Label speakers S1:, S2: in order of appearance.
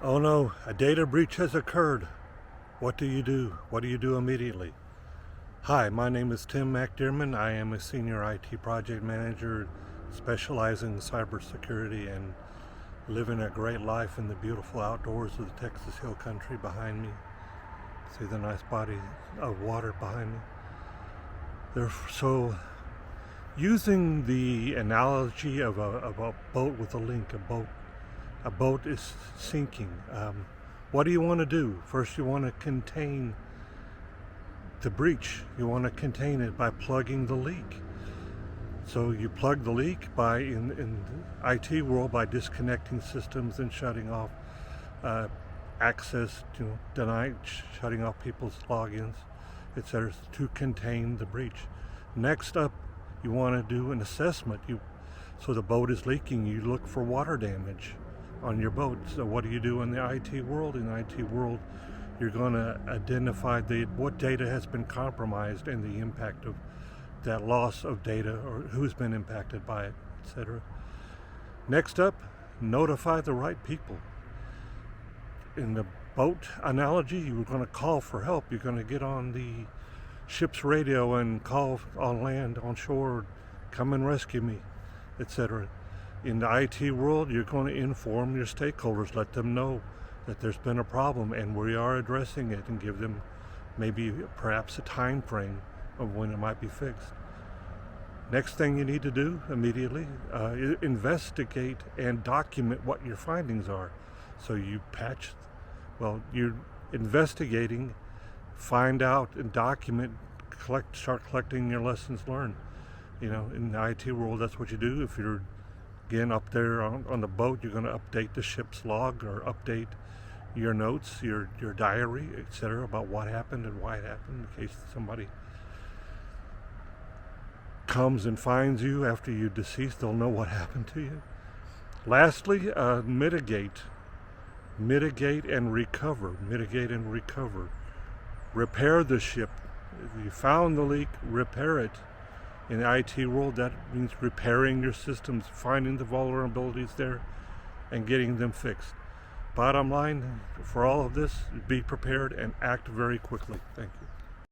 S1: Oh no, a data breach has occurred. What do you do? What do you do immediately? Hi, my name is Tim McDermott. I am a senior IT project manager specializing in cybersecurity and living a great life in the beautiful outdoors of the Texas Hill Country behind me. See the nice body of water behind me. So, using the analogy of a boat with a link, a boat is sinking. What do you want to do? First, you want to contain the breach. You want to contain it by plugging the leak. So you plug the leak by, in the IT world, by disconnecting systems and shutting off access, shutting off people's logins, etc., to contain the breach. Next up, you want to do an assessment. So the boat is leaking. You look for water damage on your boat. So what do you do in the IT world? In the IT world, you're going to identify what data has been compromised and the impact of that loss of data, or who's been impacted by it, etc. Next up, notify the right people. In the boat analogy, you're going to call for help. You're going to get on the ship's radio and call on land, on shore, come and rescue me, etc. In the IT world, you're going to inform your stakeholders, let them know that there's been a problem and we are addressing it, and give them perhaps a time frame of when it might be fixed. Next thing you need to do immediately, investigate and document what your findings are. So you're investigating, find out and document, start collecting your lessons learned. In the IT world, that's what you do. If you're, again, up there on the boat, you're going to update the ship's log, or update your notes, your diary, etc., about what happened and why it happened, in case somebody comes and finds you after you're deceased. They'll know what happened to you. Lastly, mitigate and recover. Repair the ship. If you found the leak, repair it. In the IT world, that means repairing your systems, finding the vulnerabilities there, and getting them fixed. Bottom line for all of this, be prepared and act very quickly. Thank you.